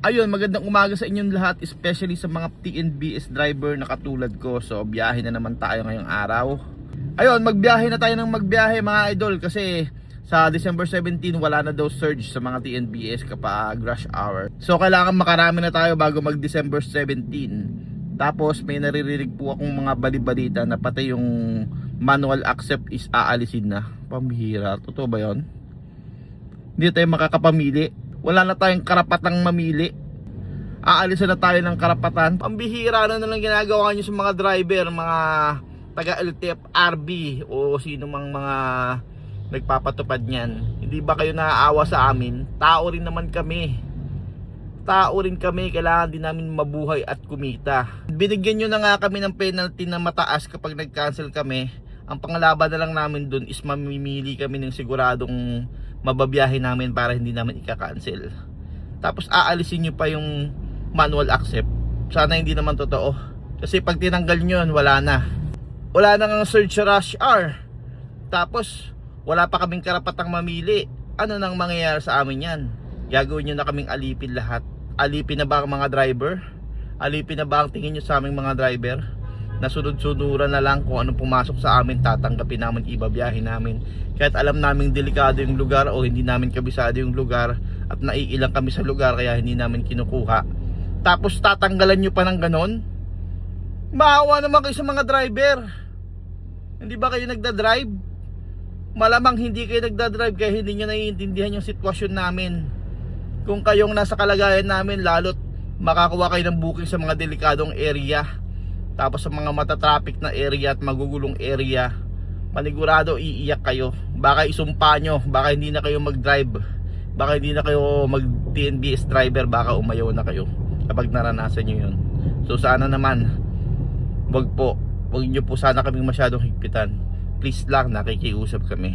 Ayun, magandang umaga sa inyong lahat, especially sa mga TNBS driver na katulad ko. So, biyahe na naman tayo ngayong araw. Ayun, magbiyahe na tayo ng magbiyahe mga idol, kasi sa December 17 wala na daw surge sa mga TNBS kapag rush hour. So, kailangan makarami na tayo bago mag December 17. Tapos, may naririnig po akong mga balibalita na pati yung manual accept is aalisin na. Pambihira, totoo ba yun? Hindi tayo makakapamili. Wala na tayong karapatang mamili. Aalisan na tayo ng karapatan. Pambihira na lang ginagawa nyo sa mga driver, mga taga LTFRB o sino mang mga nagpapatupad niyan. Hindi ba kayo naaawa sa amin? Tao rin naman kami. Tao rin kami, kailangan din namin mabuhay at kumita. Binigyan nyo na nga kami ng penalty na mataas kapag nag-cancel kami. Ang panglaban na lang namin dun is mamimili kami ng siguradong mababiyahe namin para hindi namin ika-cancel. Tapos aalisin nyo pa yung manual accept. Sana hindi naman totoo. Kasi pag tinanggal nyo yun, wala na. Wala na nga surge rush hour. Tapos wala pa kaming karapatang mamili. Ano nang mangyayari sa amin yan? Gagawin nyo na kaming alipin lahat. Alipin na ba ang mga driver? Alipin na ba ang tingin nyo sa aming mga driver? Nasunod-sunuran na lang kung anong pumasok sa amin, tatanggapin namin, ibabiyahin namin. Kahit alam naming delikado yung lugar o hindi namin kabisado yung lugar at naiilang kami sa lugar kaya hindi namin kinukuha. Tapos tatanggalan nyo pa ng ganon? Maawa naman kayo sa mga driver. Hindi ba kayo nagdadrive? Malamang hindi kayo nagdadrive kaya hindi nyo naiintindihan yung sitwasyon namin. Kung kayong nasa kalagayan namin, lalo't makakuha kayo ng booking sa mga delikadong area. Tapos sa mga matatraffic na area at magugulong area, panigurado iiyak kayo. Baka isumpa nyo, baka hindi na kayo mag-drive, baka hindi na kayo mag-TNBS driver, baka umayaw na kayo kapag naranasan nyo yun. So sana naman, wag nyo po sana kaming masyadong higpitan. Please lang, nakikiusap kami.